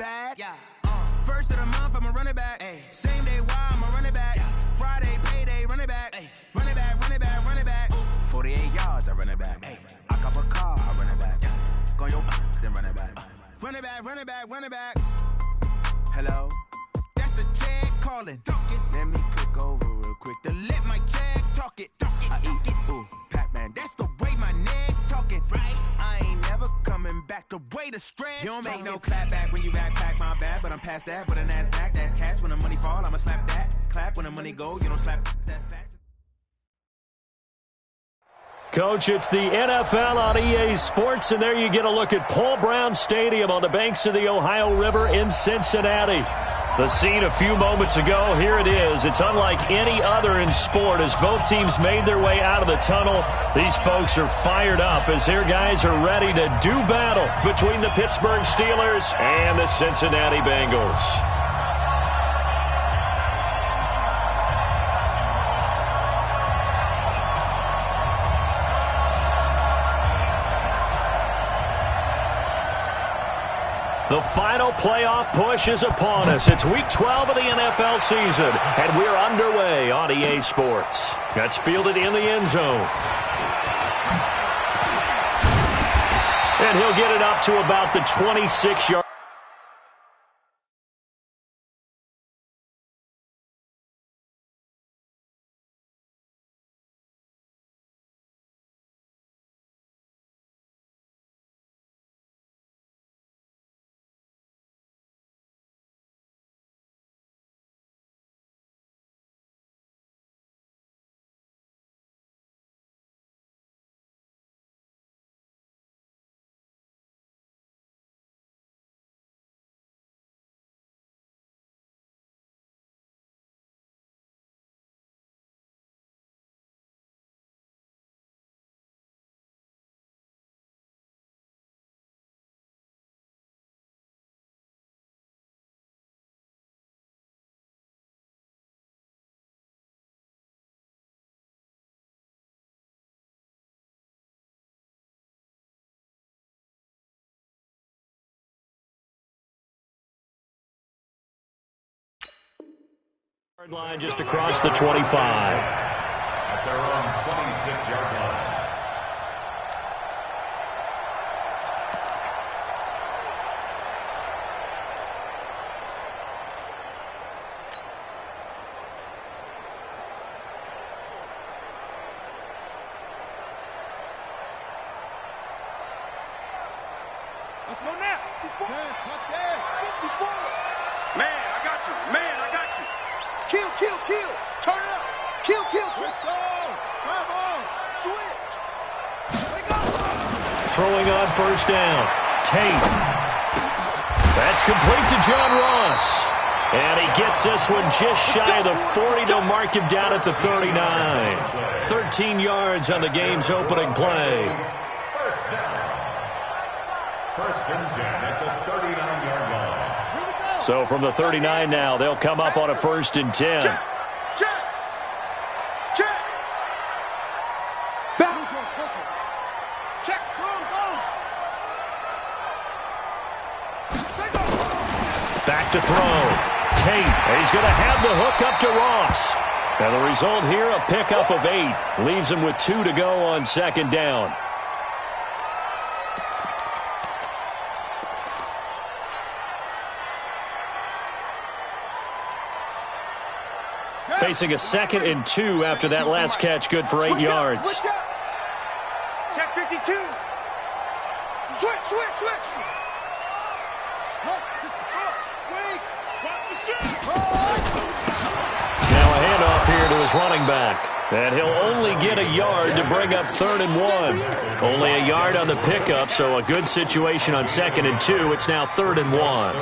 bad. Yeah. First of the month, I'ma run it back. Ay. Same day, why I'ma run it back. Yeah. Friday, payday, run it back. Ay. Run it back, run it back, run it back. 48 yards, I run it back. Ay. I cop a car, I run it back. Yeah. Go yo, then run it back. Run it back, run it back, run it back. Hello, that's the check calling. Let me click over real quick to let my check talk it. I eat it, ooh, Pac-Man, that's the way my neck talking. Right, I ain't never coming back the way the stress. You don't make no clap back when you backpack, my bad, but I'm past that. But a NASDAQ, that's cash. When the money fall, I'ma slap that. Clap when the money go, you don't slap. That's facts. Coach, it's the NFL on EA Sports, and there you get a look at Paul Brown Stadium on the banks of the Ohio River in Cincinnati. The scene a few moments ago, here it is. It's unlike any other in sport as both teams made their way out of the tunnel. These folks are fired up as their guys are ready to do battle between the Pittsburgh Steelers and the Cincinnati Bengals. The final playoff push is upon us. It's Week 12 of the NFL season, and we're underway on EA Sports. That's fielded in the end zone. And he'll get it up to about the 26-yard. Line just across the 25. At their own 26-yard line. Let's go now. 54. Touchdown. 54. Man, I got you. Man, I got you. Kill, kill, kill. Turn it up. Kill, kill, kill. Let's go. Come on. Switch. They go. Throwing on first down. Tate. That's complete to John Ross. And he gets this one just shy of the 40. They'll mark him down at the 39. 13 yards on the game's opening play. First down. First and 10 at the 39-yard line. So from the 39 now, they'll come up on a first and 10. Check. Check. Check. Back. Check. Go. Back to throw. Tate. He's going to have the hook up to Ross. And the result here, a pickup of 8. Leaves him with 2 to go on second down. Facing a 2nd and 2 after that last catch, good for 8 yards. Check 52. Switch. Now a handoff here to his running back. And he'll only get a yard to bring up 3rd and 1. Only a yard on the pickup, so a good situation on 2nd and 2. It's now 3rd and 1.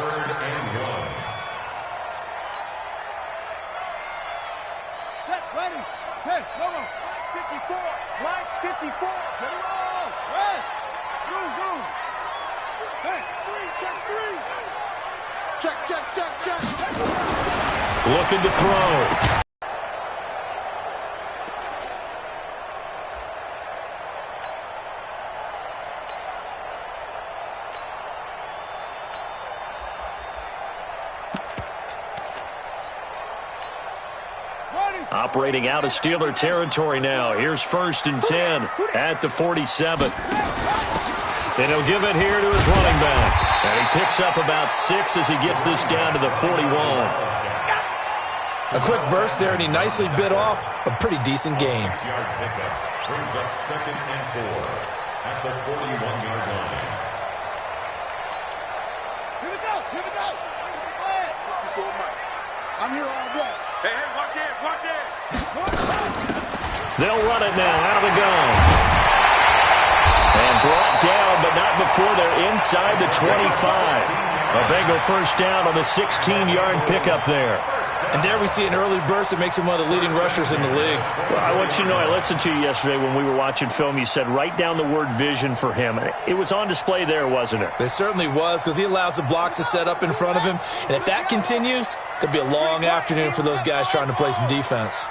Check. Looking to throw. operating out of Steeler territory now. Here's 1st and 10 at the 47. And he'll give it here to his running back. And he picks up about 6 as he gets this down to the 41. A quick burst there, and he nicely bit off a pretty decent gain. 6-yard pickup brings up 2nd and 4 at the 41-yard line. Here we go. Here we go. I'm here all day. Hey, watch it. Watch it. They'll run it now out of the gun. And brought down, but not before they're inside the 25. A Bengal first down on the 16-yard pickup there. And there we see an early burst that makes him one of the leading rushers in the league. Well, I want you to know, I listened to you yesterday when we were watching film. You said write down the word vision for him. It was on display there, wasn't it? It certainly was, because he allows the blocks to set up in front of him. And if that continues, it could be a long afternoon for those guys trying to play some defense.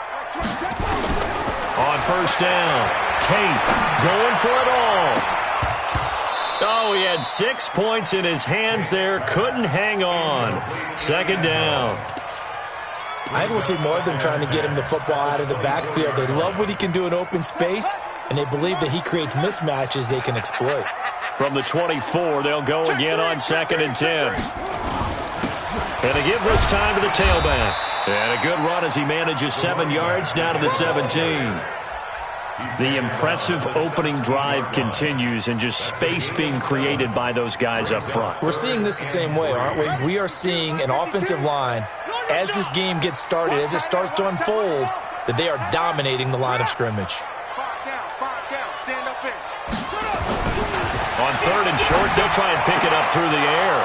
On first down, Tate going for it all. Oh, he had 6 points in his hands there. Couldn't hang on. 2nd down. I think we'll see more of them trying to get him the football out of the backfield. They love what he can do in open space, and they believe that he creates mismatches they can exploit. From the 24, they'll go again on 2nd and 10. And they give this time to the tailback. And a good run as he manages 7 yards down to the 17. The impressive opening drive continues, and just space being created by those guys up front. We're seeing this the same way, aren't we? We are seeing an offensive line, as this game gets started, as it starts to unfold, that they are dominating the line of scrimmage. 5 down, stand up in. On 3rd and short, they'll try and pick it up through the air.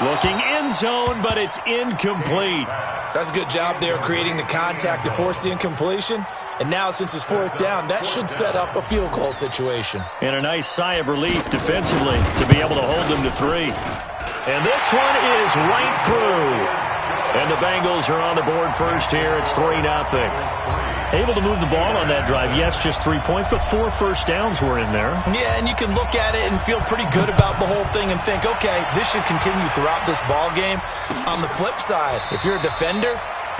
Looking end zone, but it's incomplete. That's a good job there creating the contact to force the incompletion. And now, since it's 4th down, that should set up a field goal situation. And a nice sigh of relief defensively to be able to hold them to 3. And this one is right through. And the Bengals are on the board first here. It's 3-0. Able to move the ball on that drive. Yes, just 3 points, but 4 first downs were in there. Yeah, and you can look at it and feel pretty good about the whole thing and think, okay, this should continue throughout this ball game. On the flip side, if you're a defender,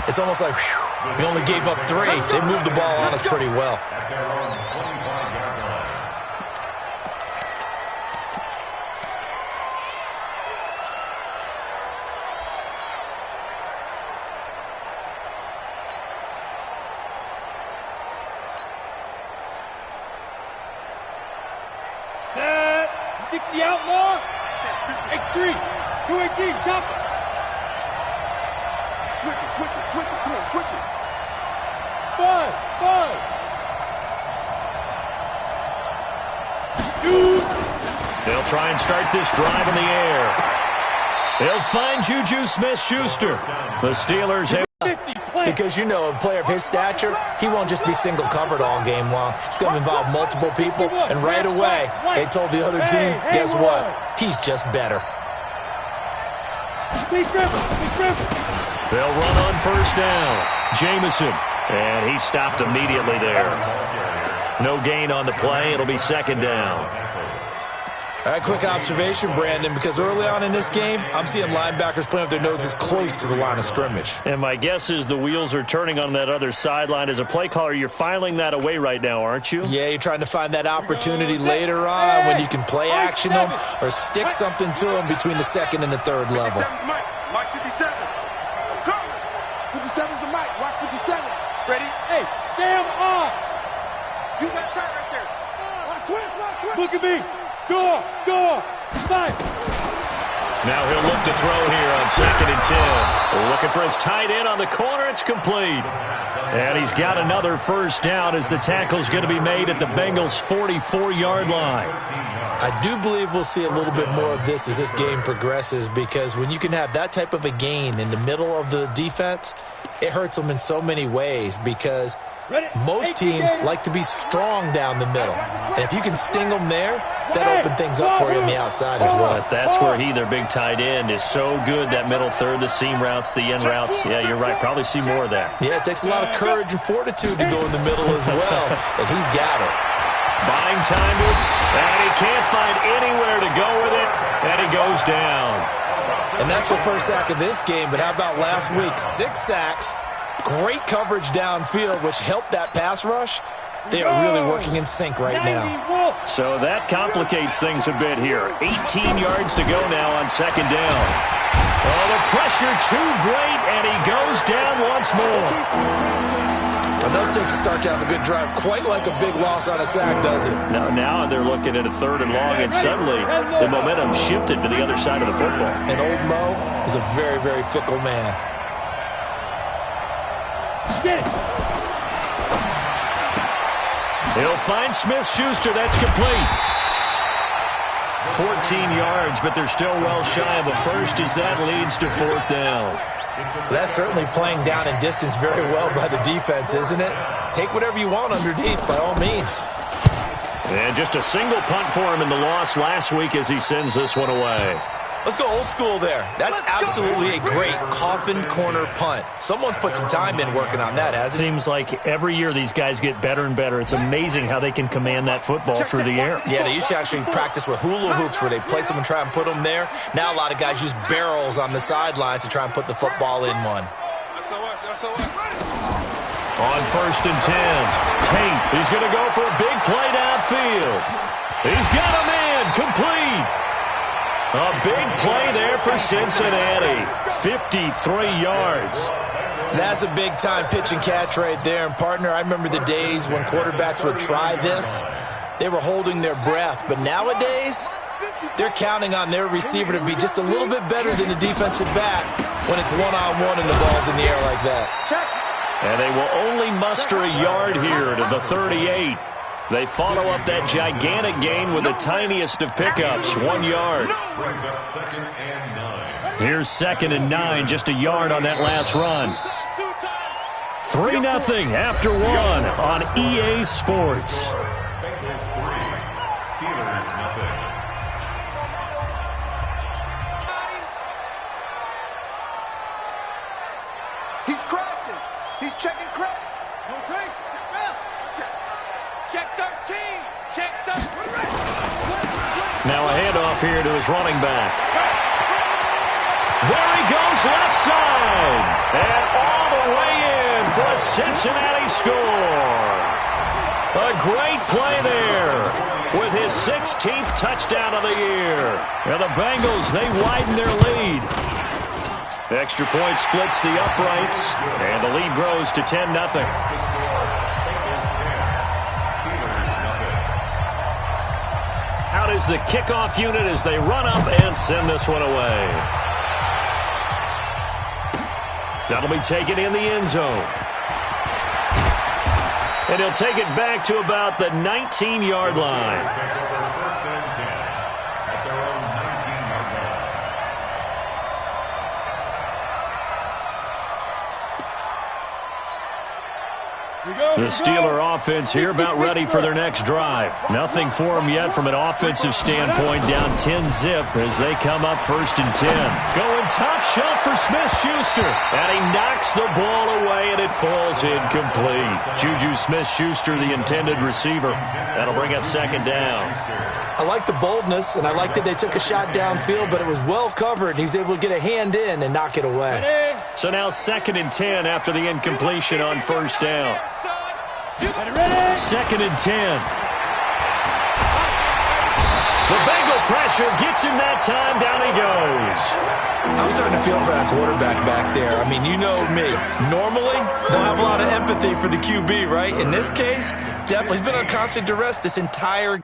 it's almost like, whew, we only gave up 3. They moved the ball on us pretty well. At their own 25-yard line. Set. 60 outlaw. X3. 218. Chop it. Switch it. Come on, switch it. 5. 2. They'll try and start this drive in the air. They'll find Juju Smith-Schuster. The Steelers have... 50. Play. Because, you know, a player of his stature, he won't just be single covered all game long. It's going to involve multiple people, and right away, they told the other team, guess what? He's just better. Big dribble. They'll run on first down. Jamison. And he stopped immediately there. No gain on the play. It'll be 2nd down. All right, quick observation, Brandon, because early on in this game, I'm seeing linebackers playing with their noses close to the line of scrimmage. And my guess is the wheels are turning on that other sideline. As a play caller, you're filing that away right now, aren't you? Yeah, you're trying to find that opportunity later on when you can play action them or stick something to them between the 2nd and the 3rd level. 57's Mike 57. Come. 57's the Mike. Watch 57. Ready? Hey, Sam off. You got tight right there. Watch switch. Look at me. Go. 5. Now he'll look to throw here on 2nd and 10. Looking for his tight end on the corner. It's complete. And he's got another first down as the tackle's going to be made at the Bengals' 44-yard line. I do believe we'll see a little bit more of this as this game progresses, because when you can have that type of a gain in the middle of the defense, it hurts them in so many ways, because most teams like to be strong down the middle. And if you can sting them there, that opens things up for you on the outside as well. But that's where their big tight end, is so good. That middle third, the seam routes, the end routes. Yeah, you're right. Probably see more of that. Yeah, it takes a lot of courage and fortitude to go in the middle as well. And he's got it. Buying time, and he can't find anywhere to go with it, and he goes down. And that's the first sack of this game, but how about last week? 6 sacks, Great coverage downfield, which helped that pass rush. They are really working in sync right now. So that complicates things a bit here. 18 yards to go now on second down. Oh, the pressure too great, and he goes down once more. Well, that takes a start to have a good drive. Quite like a big loss on a sack, does it? Now they're looking at a 3rd and long, and suddenly the momentum shifted to the other side of the football. And old Mo is a very, very fickle man. He'll find Smith-Schuster. That's complete. 14 yards, but they're still well shy of a first as that leads to 4th down. That's certainly playing down in distance very well by the defense, isn't it? Take whatever you want underneath, by all means. And just a single punt for him in the loss last week as he sends this one away. Let's go old school there. That's absolutely a great coffin corner punt. Someone's put some time in working on that, hasn't it? Seems like every year these guys get better and better. It's amazing how they can command that football through the air. Yeah, they used to actually practice with hula hoops where they place them and try and put them there. Now a lot of guys use barrels on the sidelines to try and put the football in one. On 1st and 10, Tate, he's going to go for a big play downfield. He's got a man, complete. A big play there for Cincinnati. 53 yards. That's a big-time pitch and catch right there. And, partner, I remember the days when quarterbacks would try this. They were holding their breath. But nowadays, they're counting on their receiver to be just a little bit better than the defensive back when it's one-on-one and the ball's in the air like that. And they will only muster a yard here to the 38. They follow up that gigantic gain with the tiniest of pickups, 1 yard. Here's 2nd and 9, just a yard on that last run. 3-0 after 1 on EA Sports. Bengals 3, Steelers 0. He's crashing. He's checking crash. No take. Check 13. Check 13. Now a handoff here to his running back. There he goes left side. And all the way in for a Cincinnati score. A great play there with his 16th touchdown of the year. And the Bengals, they widen their lead. The extra point splits the uprights, and the lead grows to 10-0. Out is the kickoff unit as they run up and send this one away. That'll be taken in the end zone. And he'll take it back to about the 19-yard line. First and 10 at their own 19-yard line. The Steeler offense here about ready for their next drive. Nothing for them yet from an offensive standpoint, down 10-zip as they come up 1st and 10. Going top shelf for Smith-Schuster. And he knocks the ball away and it falls incomplete. Juju Smith-Schuster, the intended receiver. That'll bring up 2nd down. I like the boldness, and I like that they took a shot downfield, but it was well covered. He's able to get a hand in and knock it away. So now 2nd and 10 after the incompletion on 1st down. 2nd and 10. The Bengal pressure gets him that time. Down he goes. I'm starting to feel for that quarterback back there. I mean, you know me. Normally, don't have a lot of empathy for the QB, right? In this case, definitely. He's been on constant duress this entire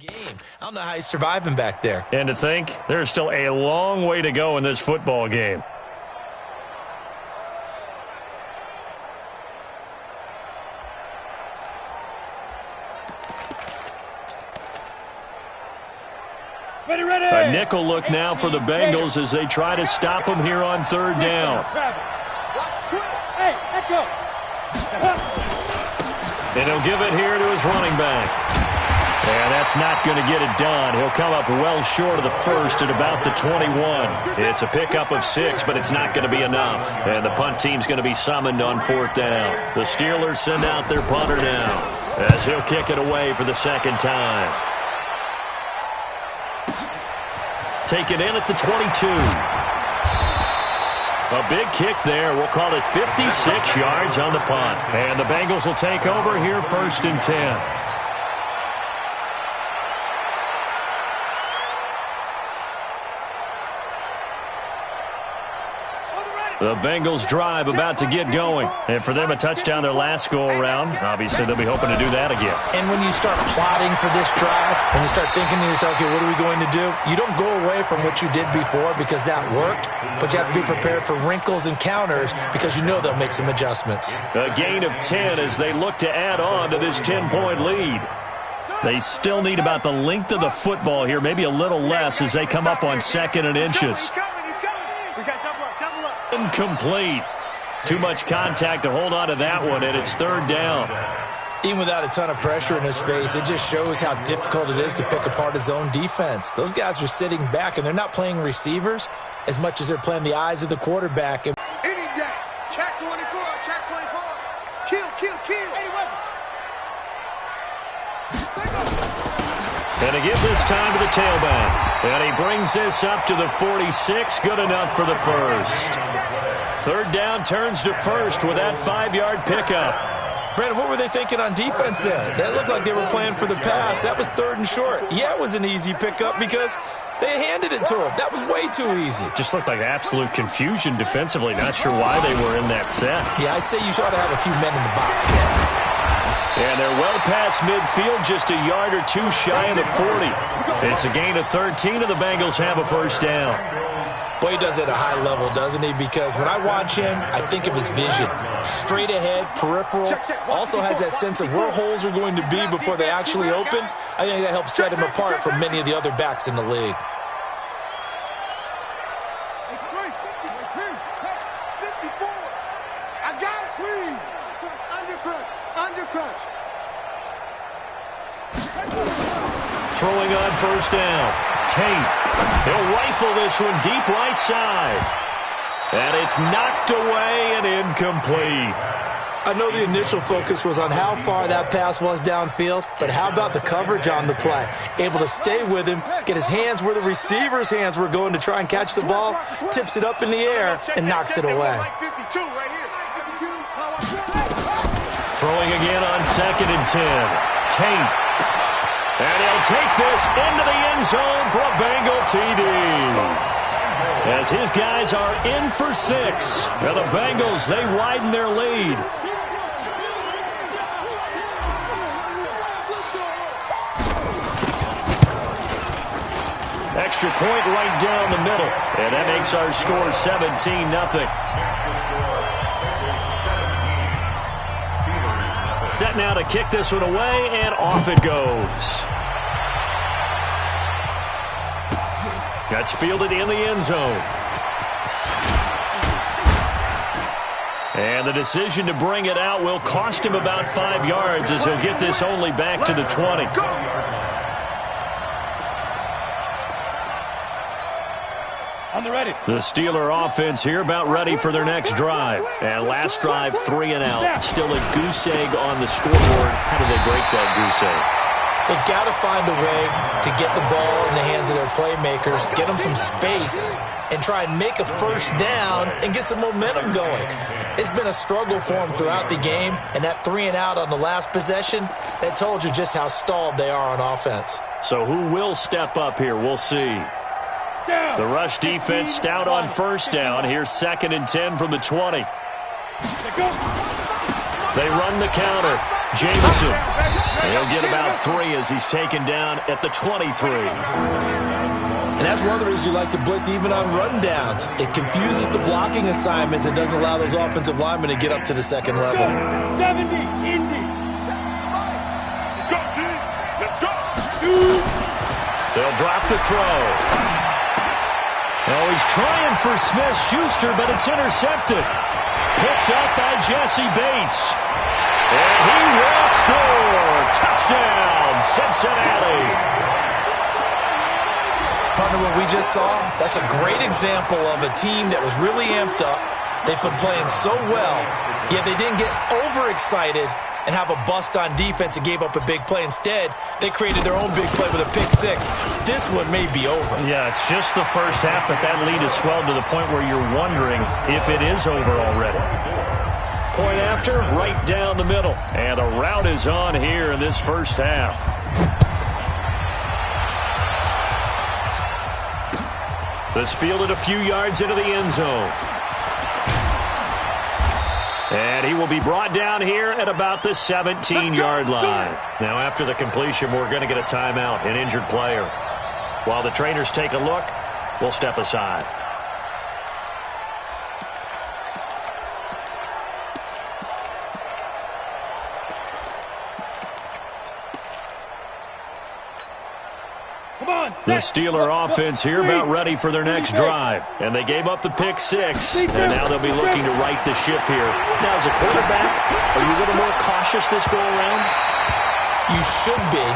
Game. I don't know how he's surviving back there. And to think, there's still a long way to go in this football game. Ready, ready. A nickel look now for the Bengals as they try to stop him here on third down. Hey, echo. And he'll give it here to his running back. And that's not going to get it done. He'll come up well short of the first at about the 21. It's a pickup of 6, but it's not going to be enough. And the punt team's going to be summoned on fourth down. The Steelers send out their punter now as he'll kick it away for the second time. Take it in at the 22. A big kick there. We'll call it 56 yards on the punt. And the Bengals will take over here first and 10. The Bengals drive about to get going. And for them, a touchdown their last go-around. Obviously, they'll be hoping to do that again. And when you start plotting for this drive, when you start thinking to yourself, okay, what are we going to do? You don't go away from what you did before because that worked, but you have to be prepared for wrinkles and counters because you know they'll make some adjustments. A gain of 10 as they look to add on to this 10-point lead. They still need about the length of the football here, maybe a little less as they come up on 2nd and inches. Incomplete. Too much contact to hold on to that one, and it's third down. Even without a ton of pressure in his face, it just shows how difficult it is to pick apart his own defense. Those guys are sitting back, and they're not playing receivers as much as they're playing the eyes of the quarterback. Any day. Check 24, check 24. Kill, kill, kill. And to give this time to the tailback. And he brings this up to the 46. Good enough for the first. Third down turns to first with that 5-yard pickup. Brandon, what were they thinking on defense there? That looked like they were playing for the pass. That was 3rd and short. Yeah, it was an easy pickup because they handed it to him. That was way too easy. Just looked like absolute confusion defensively. Not sure why they were in that set. Yeah, I'd say you ought to have a few men in the box here. And they're well past midfield, just a yard or two shy of the 40. It's a gain of 13, and the Bengals have a first down. Boy, he does it at a high level, doesn't he? Because when I watch him, I think of his vision. Straight ahead, peripheral. Also has that sense of where holes are going to be before they actually open. I think that helps set him apart from many of the other backs in the league. Throwing on first down. Tate. He'll rifle this one deep right side. And it's knocked away and incomplete. I know the initial focus was on how far that pass was downfield, but how about the coverage on the play? Able to stay with him, get his hands where the receiver's hands were going to try and catch the ball, tips it up in the air, and knocks it away. Throwing again on 2nd and 10. Tate. And he'll take this into the end zone for a Bengal TD. As his guys are in for 6. And the Bengals, they widen their lead. Extra point right down the middle. And that makes our score 17-0. Set now to kick this one away, and off it goes. That's fielded in the end zone. And the decision to bring it out will cost him about 5 yards as he'll get this only back to the 20. On the ready. The Steeler offense here about ready for their next drive. And last drive, 3 and out. Still a goose egg on the scoreboard. How do they break that goose egg? They've got to find a way to get the ball in the hands of their playmakers, get them some space, and try and make a first down and get some momentum going. It's been a struggle for them throughout the game, and that 3 and out on the last possession, that told you just how stalled they are on offense. So who will step up here? We'll see. The rush defense stout on first down. Here's 2nd and 10 from the 20. They run the counter. Jameson. He'll get about 3 as he's taken down at the 23. And that's one of the reasons you like to blitz even on rundowns. It confuses the blocking assignments and doesn't allow those offensive linemen to get up to the second level. 70, Indy. Let's go, D. Let's go. They'll drop the throw. Oh, he's trying for Smith-Schuster, but it's intercepted. Picked up by Jesse Bates. And he will score. Touchdown, Cincinnati. Partner, what we just saw, that's a great example of a team that was really amped up. They've been playing so well, yet they didn't get overexcited and have a bust on defense and gave up a big play. Instead, they created their own big play with a pick six. This one may be over. Yeah, it's just the first half, but that lead has swelled to the point where you're wondering if it is over already. Point after, right down the middle. And a rout is on here in this first half. This fielded a few yards into the end zone. And he will be brought down here at about the 17-yard line. Now, after the completion, we're going to get a timeout, an injured player. While the trainers take a look, we'll step aside. The Steeler offense here about ready for their next drive. And they gave up the pick six, and now they'll be looking to right the ship here. Now, as a quarterback, are you a little more cautious this go-around? You should be,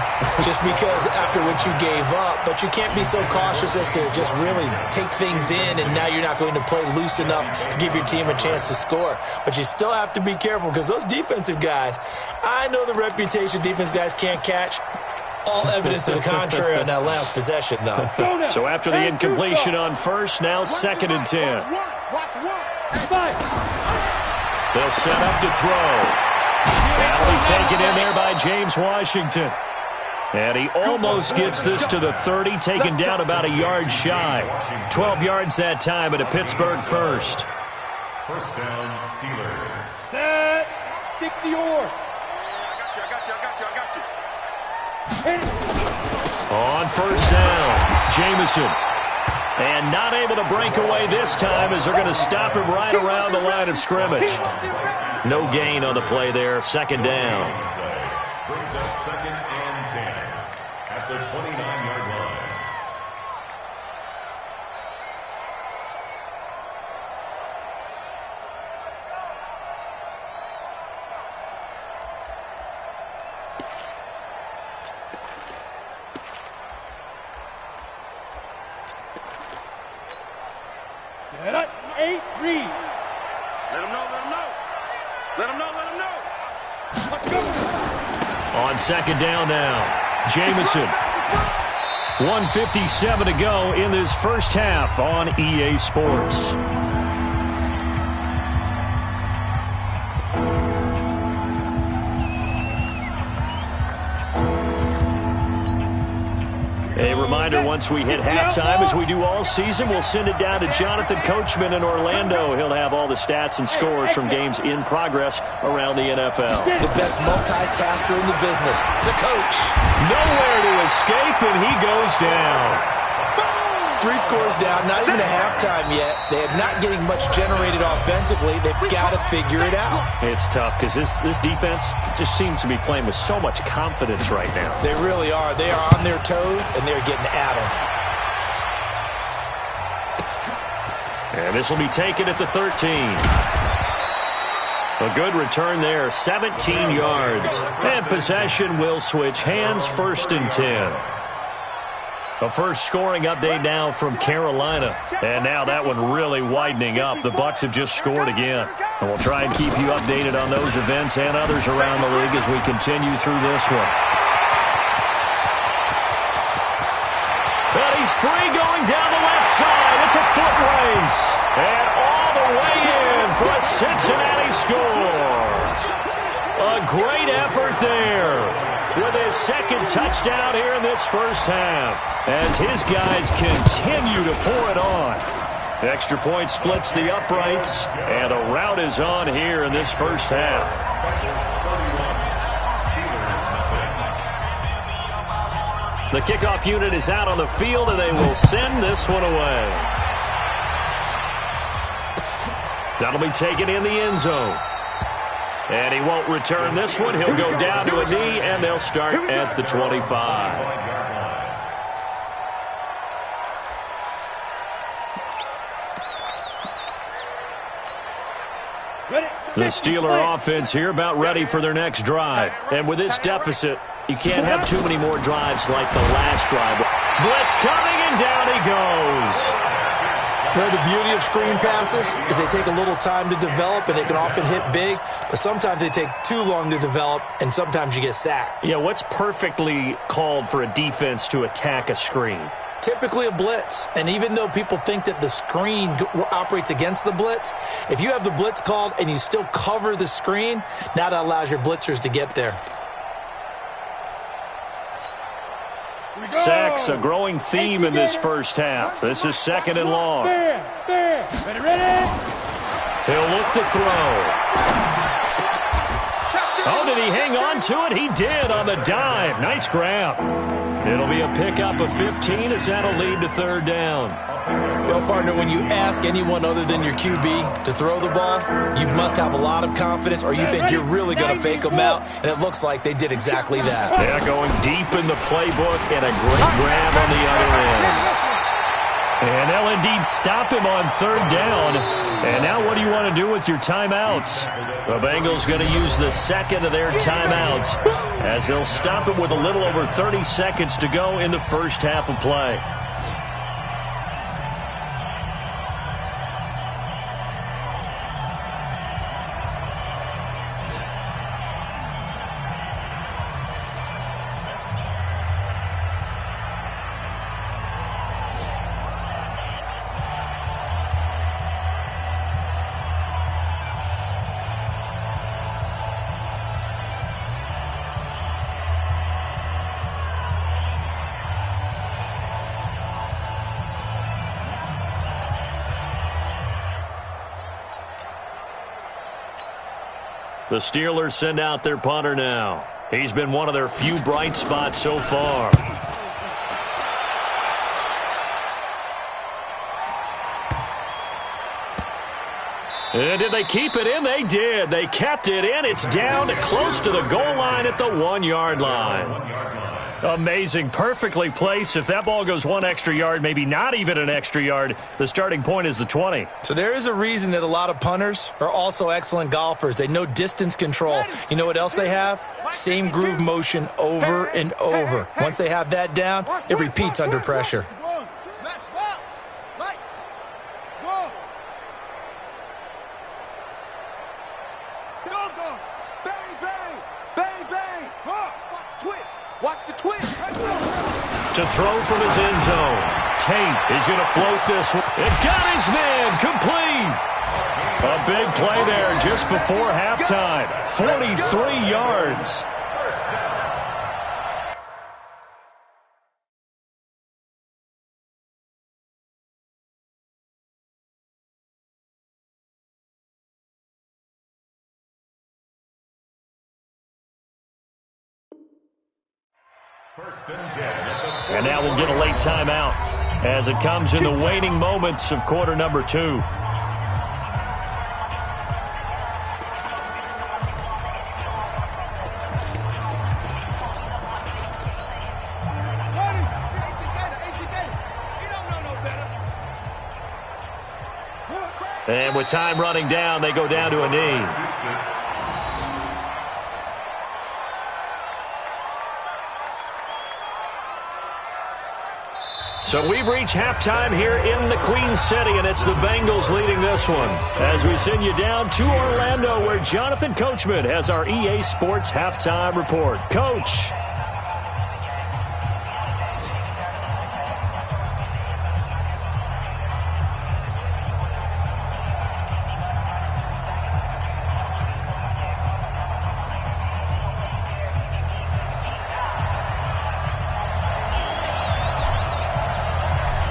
just because after what you gave up, but you can't be so cautious as to just really take things in, and now you're not going to play loose enough to give your team a chance to score. But you still have to be careful, because those defensive guys, I know the reputation defense guys can't catch. All evidence to the contrary on that last possession, though. So after the incompletion on first, now 2nd and 10. They'll set up to throw. That'll be taken in there by James Washington. And he almost gets this to the 30, taken down about a yard shy. 12 yards that time, and a Pittsburgh first. First down, Steelers. Set. 60 or. On first down, Jamison. And not able to break away this time as they're going to stop him right around the line of scrimmage. No gain on the play there, 2nd down. Brings up 2nd and 10 at the 29-yard line. Set up. 8, read. Let him know, let him know. Let him know, let him know. Let's go. On 2nd down now, Jamison. 1:57 to go in this first half on EA Sports. A reminder, once we hit halftime, as we do all season, we'll send it down to Jonathan Coachman in Orlando. He'll have all the stats and scores from games in progress around the NFL. The best multitasker in the business, the coach. Nowhere to escape, and he goes down. 3 scores down, not even a halftime yet. They are not getting much generated offensively. They've got to figure it out. It's tough because this defense just seems to be playing with so much confidence right now. They really are. They are on their toes, and they're getting at them. And this will be taken at the 13. A good return there, 17 yards. And possession will switch hands, 1st and 10. A first scoring update now from Carolina. And now that one really widening up. The Bucs have just scored again. And we'll try and keep you updated on those events and others around the league as we continue through this one. But he's free going down the left side. It's a foot race. And all the way in for a Cincinnati score. A great effort there with his 2nd touchdown here in this first half as his guys continue to pour it on. The extra point splits the uprights, and a rout is on here in this first half. The kickoff unit is out on the field, and they will send this one away. That'll be taken in the end zone. And he won't return this one. He'll go down to a knee, and they'll start at the 25. The Steeler offense here about ready for their next drive. And with this deficit, you can't have too many more drives like the last drive. Blitz coming, and down he goes. Well, the beauty of screen passes is they take a little time to develop, and they can often hit big, but sometimes they take too long to develop, and sometimes you get sacked. Yeah, what's perfectly called for a defense to attack a screen? Typically a blitz, and even though people think that the screen operates against the blitz, if you have the blitz called and you still cover the screen, now that allows your blitzers to get there. Sacks, a growing theme in this first half. This is second and long. Ready? He'll look to throw. Oh, did he hang on to it? He did on the dive. Nice grab. It'll be a pickup of 15 as that'll lead to third down. Well, partner, when you ask anyone other than your QB to throw the ball, you must have a lot of confidence, or you think you're really going to fake them out, and it looks like they did exactly that. Yeah, going deep in the playbook, and a great grab on the other end. And they'll indeed stop him on third down. And now what do you want to do with your timeouts? The Bengals going to use the second of their timeouts as they'll stop it with a little over 30 seconds to go in the first half of play. The Steelers send out their punter now. He's been one of their few bright spots so far. And did they keep it in? They did. They kept it in. It's down close to the goal line at the 1-yard line. Amazing. Perfectly placed. If that ball goes one extra yard, maybe not even an extra yard, the starting point is the 20. So there is a reason that a lot of punters are also excellent golfers. They know distance control. You know what else they have? Same groove motion over and over. Once they have that down, it repeats under pressure. To throw from his end zone. Tate is going to float this one. It got his man complete. A big play there just before halftime. 43 yards. And now we'll get a late timeout as it comes in the waning moments of quarter number 2. And with time running down, they go down to a knee. So we've reached halftime here in the Queen City, and it's the Bengals leading this one. As we send you down to Orlando, where Jonathan Coachman has our EA Sports halftime report. Coach.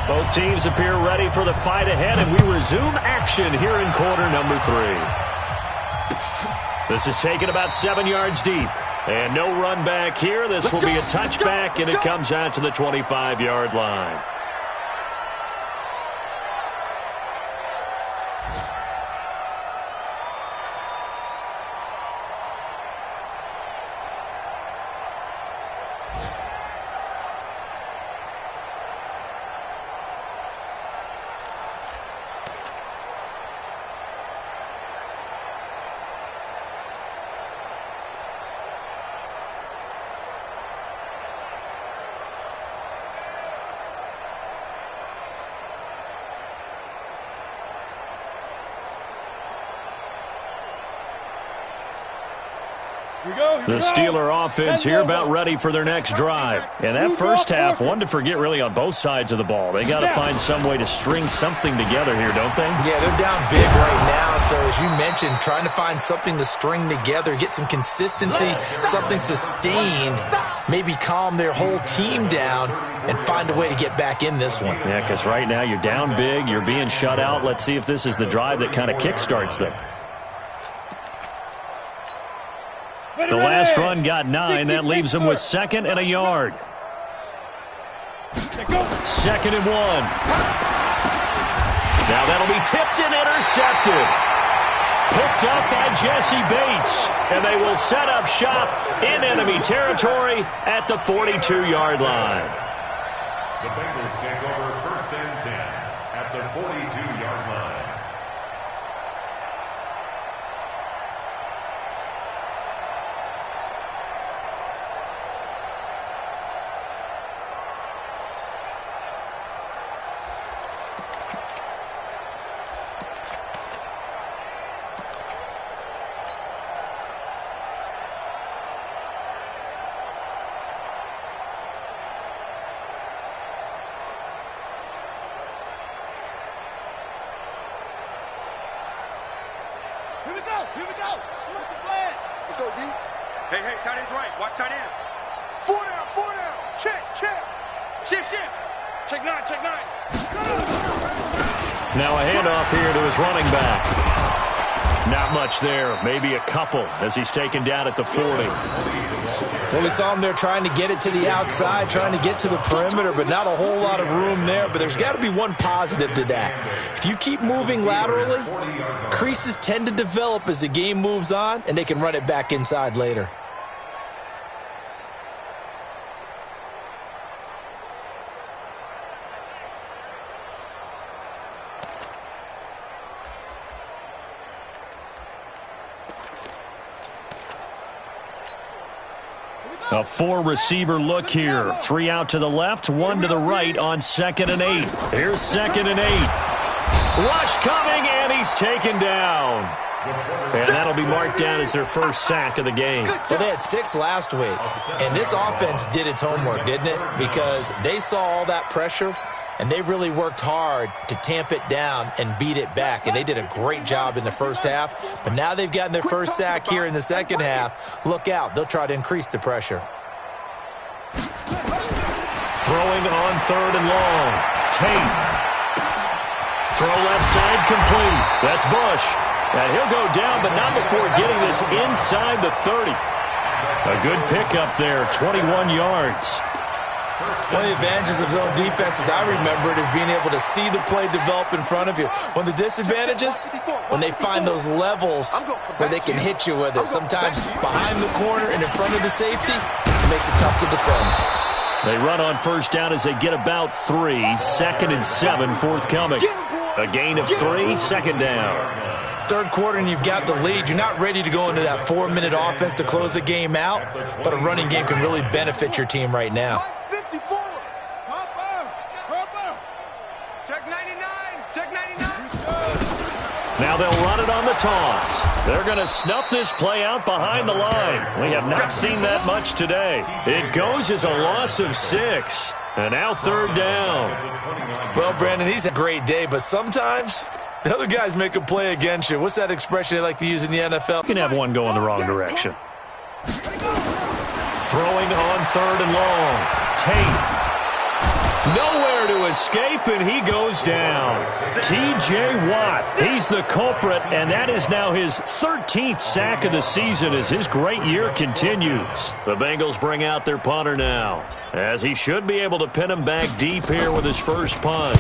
Both teams appear ready for the fight ahead, and we resume action here in quarter number 3. This is taken about 7 yards deep. And no run back here. This will be a touchback, and it comes out to the 25-yard line. The Steeler offense here about ready for their next drive. And that first half, one to forget really on both sides of the ball. They got to find some way to string something together here, don't they? Yeah, they're down big right now. So as you mentioned, trying to find something to string together, get some consistency, something sustained, maybe calm their whole team down and find a way to get back in this one. Yeah, because right now you're down big, you're being shut out. Let's see if this is the drive that kind of kickstarts them. The last run got 9. That leaves them with 2nd and a yard. 2nd and 1. Now that'll be tipped and intercepted. Picked up by Jesse Bates. And they will set up shop in enemy territory at the 42-yard line. The Bengals take over 1st and 10 at the 42-yard line. Here we go. Select the flag. Let's go, D. Hey, tight end's right. Watch tight end. 4 down. Check. Shift. Check 9. Now a handoff here to his running back. Not much there. Maybe a couple as he's taken down at the 40. Well, we saw him there trying to get it to the outside, trying to get to the perimeter, but not a whole lot of room there. But there's got to be one positive to that. If you keep moving laterally, creases tend to develop as the game moves on, and they can run it back inside later. A 4-receiver look here. 3 out to the left, 1 to the right on 2nd and 8. Here's 2nd and 8. Rush coming, and he's taken down. And that'll be marked down as their first sack of the game. Well, they had 6 last week, and this offense did its homework, didn't it? Because they saw all that pressure, and they really worked hard to tamp it down and beat it back. And they did a great job in the first half. But now they've gotten their first sack here in the second half. Look out. They'll try to increase the pressure. Throwing on 3rd and long. Tate. Throw left side complete. That's Bush. And he'll go down, but not before getting this inside the 30. A good pickup there, 21 yards. One of the advantages of zone defense, as I remember it, is being able to see the play develop in front of you. One of the disadvantages, when they find those levels where they can hit you with it. Sometimes behind the corner and in front of the safety, it makes it tough to defend. They run on 1st down as they get about 3. 2nd and 7 forthcoming. A gain of 3, 2nd down. 3rd quarter and you've got the lead. You're not ready to go into that 4-minute offense to close the game out, but a running game can really benefit your team right now. 54. Check 99. Now they'll run it on the toss. They're going to snuff this play out behind the line. We have not seen that much today. It goes as a loss of 6. And now 3rd down. Well, Brandon, he's had a great day, but sometimes the other guys make a play against you. What's that expression they like to use in the NFL? You can have one go in the wrong direction. Throwing on 3rd and long. Tate. Nowhere to escape, and he goes down. T.J. Watt, he's the culprit, and that is now his 13th sack of the season as his great year continues. The Bengals bring out their punter now, as he should be able to pin him back deep here with his first punt.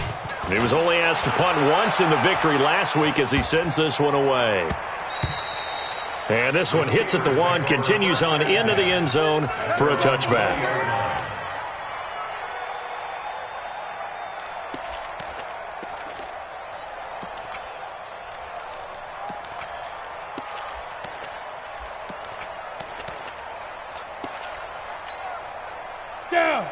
He was only asked to punt once in the victory last week as he sends this one away. And this one hits at the 1, continues on into the end zone for a touchback.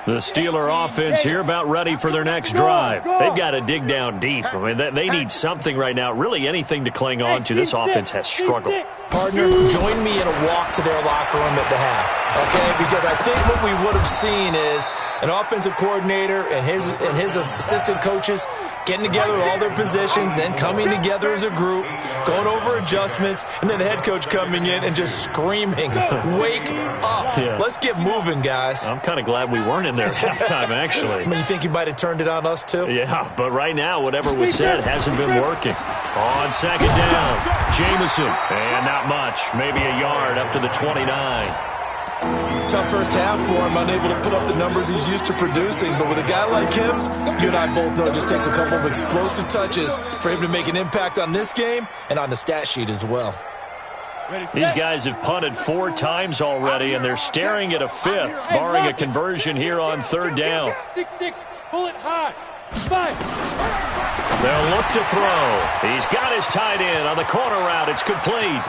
The Steeler offense here about ready for their next drive. They've got to dig down deep. I mean, they need something right now, really anything to cling on to. This offense has struggled. Partner, join me in a walk to their locker room at the half, okay? Because I think what we would have seen is an offensive coordinator and his assistant coaches getting together with all their positions, then coming together as a group, going over adjustments, and then the head coach coming in and just screaming, "Wake up. Yeah. Let's get moving, guys." I'm kind of glad we weren't in there at halftime, actually. I mean, you think you might have turned it on us, too? Yeah, but right now, whatever was said hasn't been working. On second down, Jameson. And not much, maybe a yard up to the 29. Tough first half for him, unable to put up the numbers he's used to producing. But with a guy like him, you and I both know it just takes a couple of explosive touches for him to make an impact on this game and on the stat sheet as well. These guys have punted 4 times already, and they're staring at a 5th, barring a conversion here on third down. 6-6, pull it high. 5. They'll look to throw. He's got his tight end on the corner route. It's complete.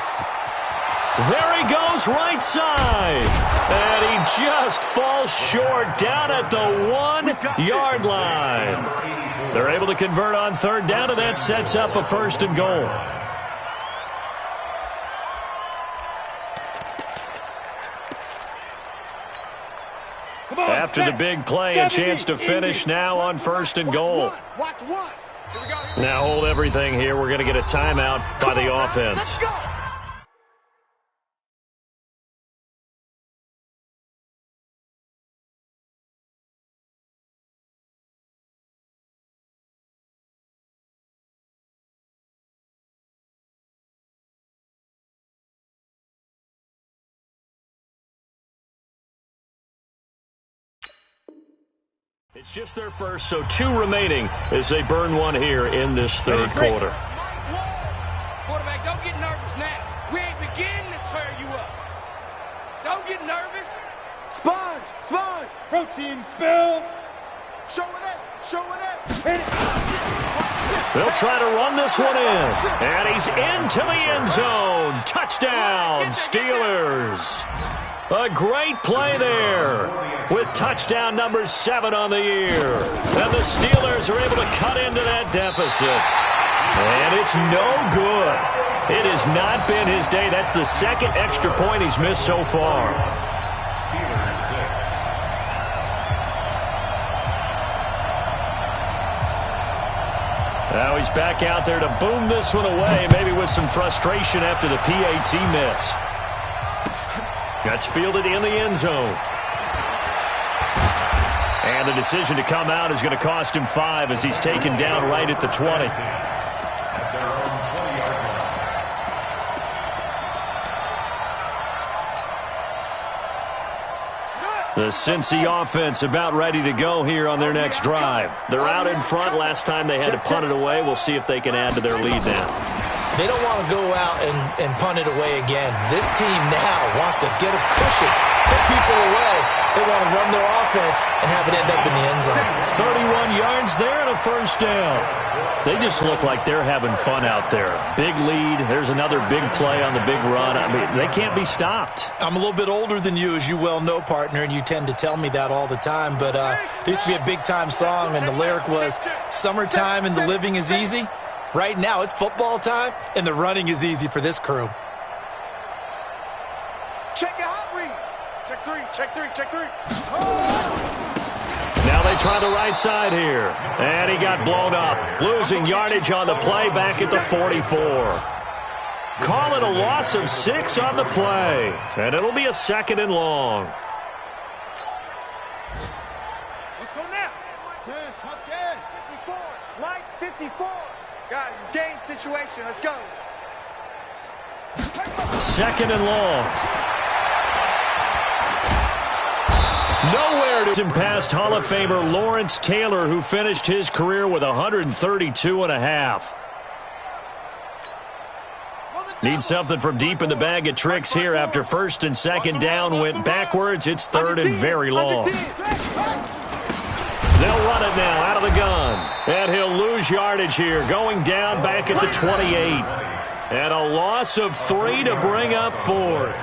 There he goes, right side. And he just falls short down at the 1-yard line. They're able to convert on third down, and that sets up a 1st and goal. After the big play, a chance to finish now on 1st and goal. Now hold everything here. We're going to get a timeout by the offense. It's just their first, so 2 remaining as they burn one here in this third quarter. Quarterback, don't get nervous now. We ain't beginning to tear you up. Don't get nervous. Sponge, sponge. Protein spill. Show it up, show it up. They'll try to run this one in. And he's into the end zone. Touchdown, Steelers. A great play there with touchdown number 7 on the year. And the Steelers are able to cut into that deficit. And it's no good. It has not been his day. That's the 2nd extra point he's missed so far. Now he's back out there to boom this one away, maybe with some frustration after the PAT miss. That's fielded in the end zone. And the decision to come out is going to cost him 5 as he's taken down right at the 20. The Cincy offense about ready to go here on their next drive. They're out in front. Last time they had to punt it away. We'll see if they can add to their lead now. They don't want to go out and punt it away again. This team now wants to get a cushion, put people away. They want to run their offense and have it end up in the end zone. 31 yards there and a 1st down. They just look like they're having fun out there. Big lead. There's another big play on the big run. I mean, they can't be stopped. I'm a little bit older than you, as you well know, partner, and you tend to tell me that all the time. But it used to be a big-time song, and the lyric was, "Summertime and the living is easy." Right now, it's football time, and the running is easy for this crew. Check your hot read. Check 3, check 3, check 3. Now they try the right side here. And he got blown up. Losing yardage on the play back at the 44. Call it a loss of 6 on the play. And it'll be a 2nd and long. Let's go now. 10, 54. Guys, it's game situation. Let's go. Second and long. Nowhere to past Hall of Famer Lawrence Taylor, who finished his career with 132.5. Need something from deep in the bag of tricks here after first and second down went backwards. It's third and very long. They'll run it now out of the gun. And he'll lose yardage here, going down back at the 28. And a loss of 3 to bring up fourth.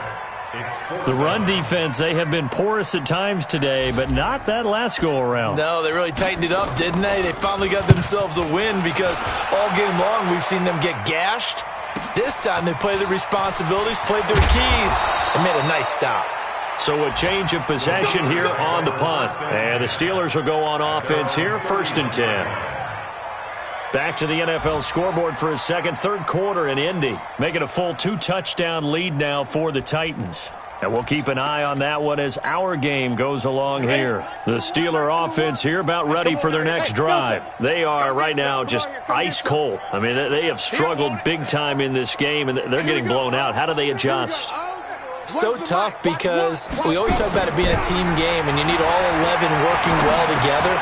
The run defense, they have been porous at times today, but not that last go-around. No, they really tightened it up, didn't they? They finally got themselves a win because all game long we've seen them get gashed. This time they played their responsibilities, played their keys, and made a nice stop. So a change of possession here on the punt. And the Steelers will go on offense here, first and 10. Back to the NFL scoreboard for a second, third quarter in Indy. Making a full 2-touchdown lead now for the Titans. And we'll keep an eye on that one as our game goes along here. The Steeler offense here about ready for their next drive. They are right now just ice cold. I mean, they have struggled big time in this game, and they're getting blown out. How do they adjust? So tough because we always talk about it being a team game, and you need all 11 working well together.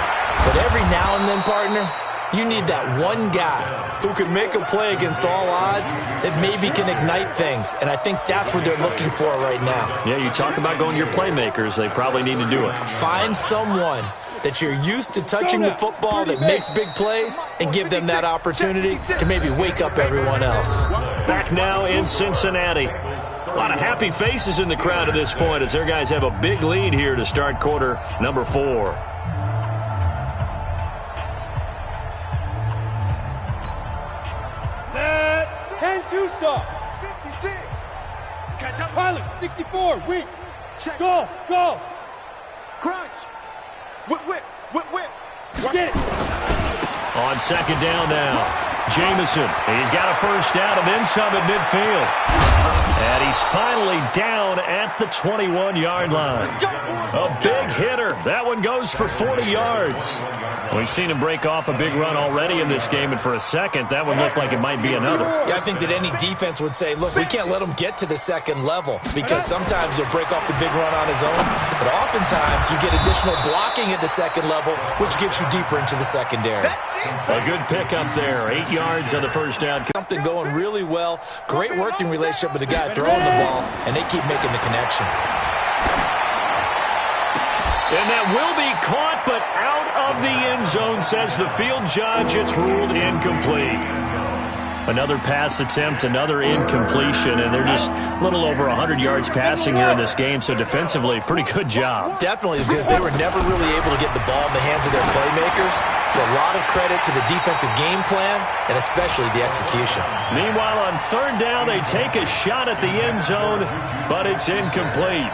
But every now and then, partner, you need that one guy who can make a play against all odds that maybe can ignite things. And I think that's what they're looking for right now. Yeah, you talk about going to your playmakers. They probably need to do it. Find someone that you're used to touching the football that makes big plays and give them that opportunity to maybe wake up everyone else. Back now in Cincinnati. A lot of happy faces in the crowd at this point as their guys have a big lead here to start quarter number 4. Set. 10-2 stop. 56. Pilot, 64. Weak. Golf. Golf. Crunch. Whip, whip, whip, whip. Get it. On second down now, Jamison. He's got a first down and then some at midfield. And he's finally down at the 21-yard line. A big hitter. That one goes for 40 yards. We've seen him break off a big run already in this game, and for a second, that one looked like it might be another. Yeah, I think that any defense would say, look, we can't let him get to the second level because sometimes he'll break off the big run on his own, but oftentimes you get additional blocking at the second level, which gets you deeper into the secondary. A good pickup there. 8 yards on the first down. Something going really well. Great working relationship with the guy throwing the ball, and they keep making the connection. And that will be caught, but out of the end zone, says the field judge. It's ruled incomplete. Another pass attempt, another incompletion, and they're just a little over 100 yards passing here in this game, so defensively, pretty good job. Definitely, because they were never really able to get the ball in the hands of their playmakers. So a lot of credit to the defensive game plan, and especially the execution. Meanwhile, on third down, they take a shot at the end zone, but it's incomplete.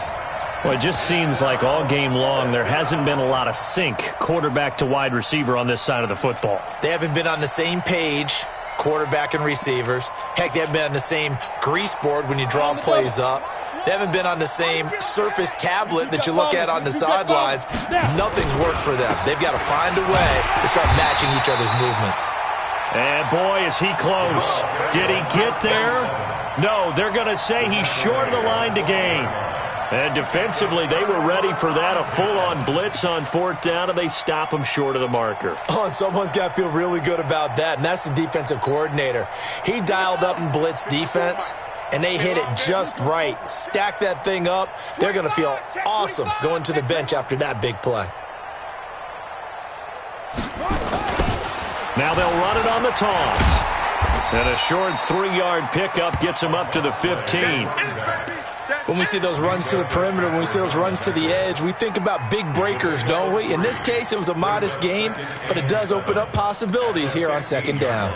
Well, it just seems like all game long there hasn't been a lot of sync quarterback to wide receiver on this side of the football. They haven't been on the same page, quarterback and receivers. Heck, they haven't been on the same grease board when you draw plays up. They haven't been on the same surface tablet that you look at on the sidelines. Nothing's worked for them. They've got to find a way to start matching each other's movements. And boy, is he close. Did he get there? No, they're going to say he's short of the line to gain. And defensively, they were ready for that, a full-on blitz on fourth down, and they stop him short of the marker. Oh, and someone's got to feel really good about that, and that's the defensive coordinator. He dialed up in blitz defense, and they hit it just right. Stack that thing up. They're going to feel awesome going to the bench after that big play. Now they'll run it on the toss. And a short 3-yard pickup gets him up to the 15. When we see those runs to the perimeter, when we see those runs to the edge, we think about big breakers, don't we? In this case, it was a modest game, but it does open up possibilities here on second down.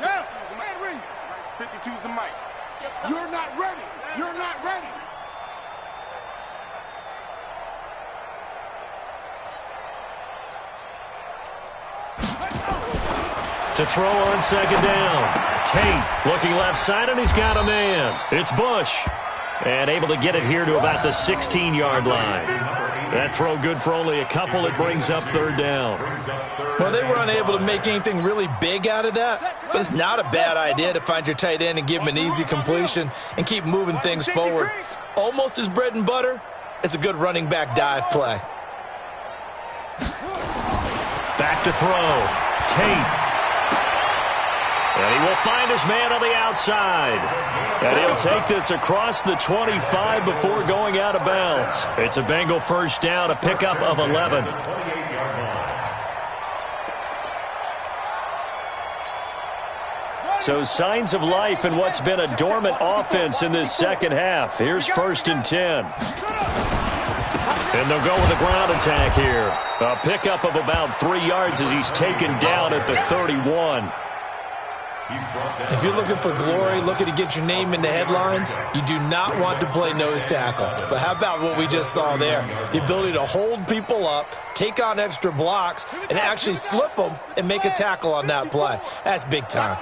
Yeah, 52's the mic. You're not ready. You're not ready. To throw on second down. Tate looking left side, and he's got a man. It's Bush. And able to get it here to about the 16-yard line. That throw good for only a couple. It brings up third down. Well, they were unable to make anything really big out of that, but it's not a bad idea to find your tight end and give him an easy completion and keep moving things forward. Almost his bread and butter is a good running back dive play. Back to throw. Tate. And he will find his man on the outside. And he'll take this across the 25 before going out of bounds. It's a Bengal first down, a pickup of 11. So signs of life in what's been a dormant offense in this second half. Here's 1st and 10. And they'll go with a ground attack here. A pickup of about 3 yards as he's taken down at the 31. If you're looking for glory, looking to get your name in the headlines, you do not want to play nose tackle. But how about what we just saw there? The ability to hold people up, take on extra blocks, and actually slip them and make a tackle on that play. That's big time.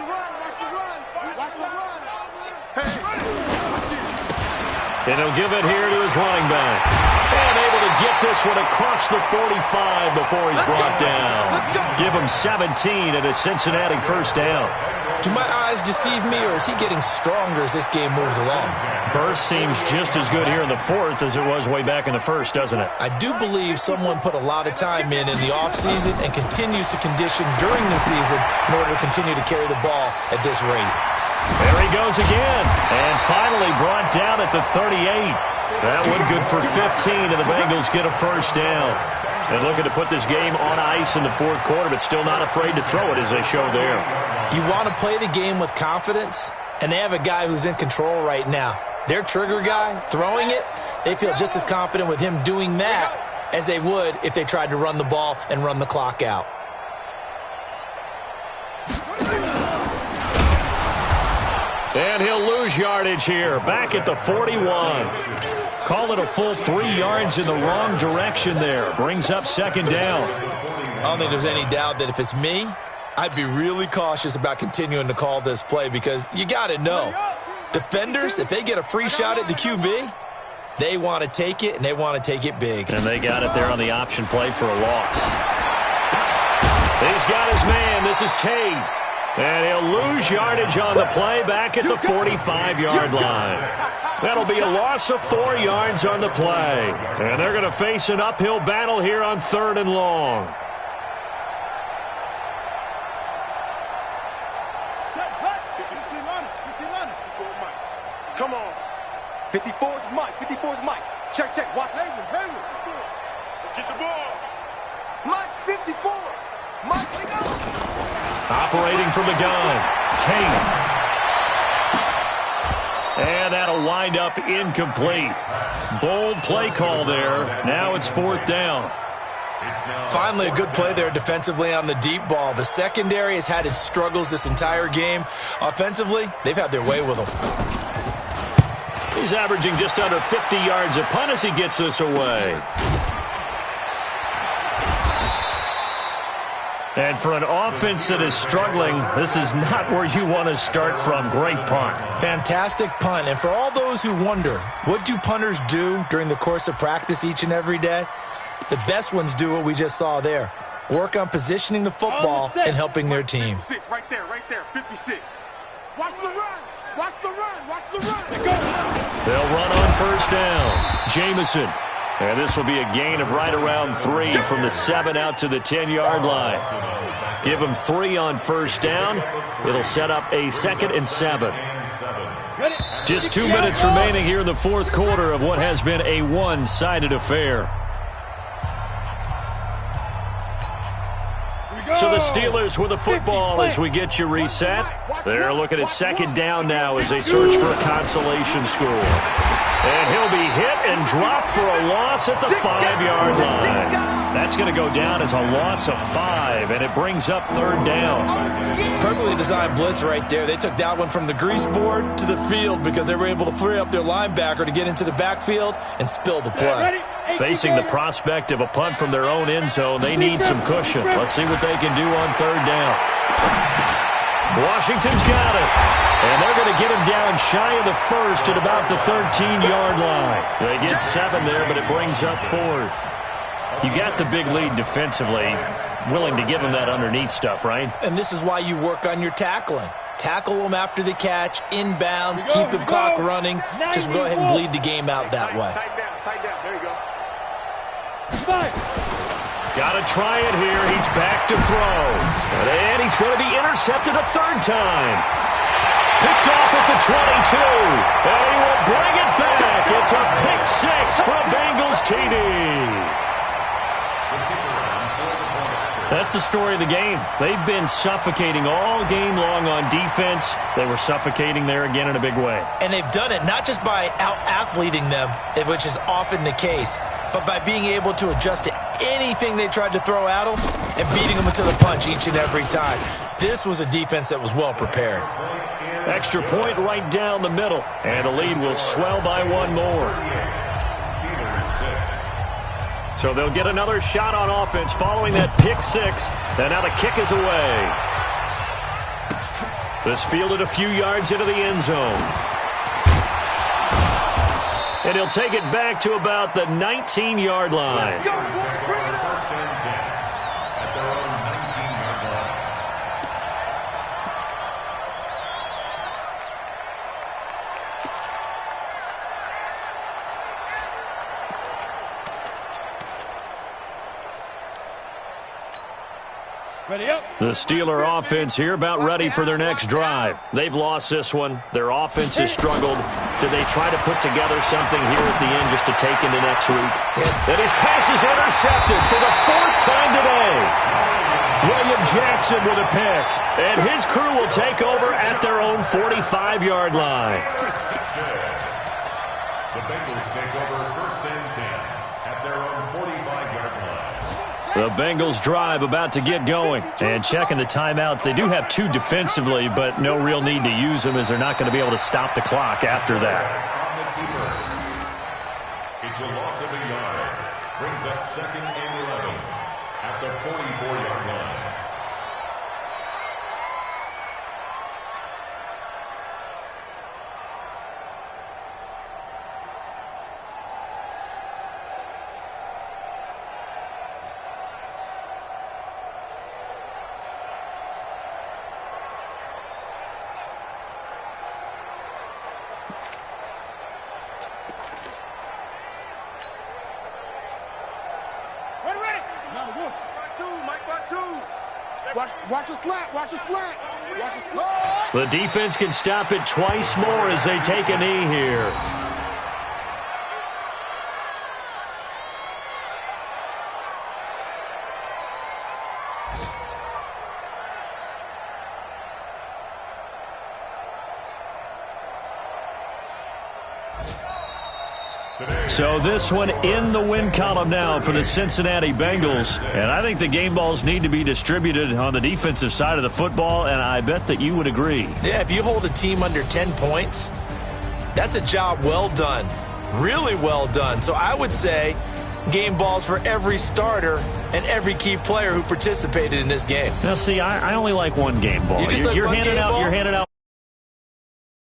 And he'll give it here to his running back. And able to get this one across the 45 before he's brought down. Give him 17 and a Cincinnati first down. Do my eyes deceive me, or is he getting stronger as this game moves along? Burst seems just as good here in the fourth as it was way back in the first, doesn't it? I do believe someone put a lot of time in the offseason and continues to condition during the season in order to continue to carry the ball at this rate. There he goes again, and finally brought down at the 38. That one good for 15, and the Bengals get a first down. And looking to put this game on ice in the fourth quarter, but still not afraid to throw it as they show there. You want to play the game with confidence, and they have a guy who's in control right now. Their trigger guy, throwing it, they feel just as confident with him doing that as they would if they tried to run the ball and run the clock out. And he'll lose yardage here, back at the 41. Call it a full 3 yards in the wrong direction there. Brings up second down. I don't think there's any doubt that if it's me, I'd be really cautious about continuing to call this play because you got to know, defenders, if they get a free shot at the QB, they want to take it, and they want to take it big. And they got it there on the option play for a loss. He's got his man. This is Tate. And he'll lose yardage on the play back at the 45-yard line. That'll be a loss of 4 yards on the play. And they're going to face an uphill battle here on 3rd and long. Come on. 54 is Mike. 54 is Mike. Check, check. Watch. Hayward. Let's get the ball. Mike's 54. Mike, take out. Operating from the gun, Tate. And that'll wind up incomplete. Bold play call there. Now it's 4th down. Finally, a good play there defensively on the deep ball. The secondary has had its struggles this entire game. Offensively, they've had their way with them. He's averaging just under 50 yards a punt as he gets this away. And for an offense that is struggling, this is not where you want to start from. Great punt. Fantastic punt. And for all those who wonder, what do punters do during the course of practice each and every day? The best ones do what we just saw there. Work on positioning the football and helping their team. 56, right there, 56. Watch the run. Watch the run. Watch the run. They'll run on first down. Jamison. And this will be a gain of right around 3 from the 7 out to the 10-yard line. Give them 3 on first down. It'll set up a 2nd and 7. Just 2 minutes remaining here in the fourth quarter of what has been a one-sided affair. So the Steelers with the football as we get you reset. They're looking at second down now as they search for a consolation score. And he'll be hit and dropped for a loss at the 5-yard line. That's going to go down as a loss of 5, and it brings up third down. Perfectly designed blitz right there. They took that one from the grease board to the field because they were able to free up their linebacker to get into the backfield and spill the play. Facing the prospect of a punt from their own end zone, they need some cushion. Let's see what they can do on third down. Washington's got it. And they're going to get him down shy of the first at about the 13-yard line. They get 7 there, but it brings up 4th. You got the big lead defensively. Willing to give him that underneath stuff, right? And this is why you work on your tackling. Tackle them after the catch, inbounds, keep the clock running. Just go ahead and bleed the game out that way. Tight down. There you go. Got to try it here. He's back to throw. And he's going to be intercepted a 3rd time. Picked off at the 22. And he will bring it back. It's a pick 6 for Bengals TD. That's the story of the game. They've been suffocating all game long on defense. They were suffocating there again in a big way. And they've done it not just by out-athleting them, which is often the case, but by being able to adjust to anything they tried to throw at them and beating them to the punch each and every time. This was a defense that was well prepared. Extra point right down the middle. And the lead will swell by 1 more. So they'll get another shot on offense following that pick 6. And now the kick is away. This fielded a few yards into the end zone. And he'll take it back to about the 19-yard line. First and 10 at their own 19-yard line. Ready up. The Steeler offense here about ready for their next drive. They've lost this one. Their offense has struggled. Do they try to put together something here at the end just to take into next week? And his pass is intercepted for the 4th time today. William Jackson with a pick. And his crew will take over at their own 45-yard line. The Bengals take over 1st and 10 at their own 45-yard line. The Bengals drive about to get going. And checking the timeouts. They do have 2 defensively, but no real need to use them as they're not going to be able to stop the clock after that. It's a loss of a yard. Brings up 2nd and 11 at the 44-yard line. Watch a slant. Watch a slant. Watch a slant. The defense can stop it twice more as they take a knee here. So this one in the win column now for the Cincinnati Bengals. And I think the game balls need to be distributed on the defensive side of the football, and I bet that you would agree. Yeah, if you hold a team under 10 points, that's a job well done. Really well done. So I would say game balls for every starter and every key player who participated in this game. Now, see, I only like one game ball. You just like you're one handing game out. ball? You're handing out.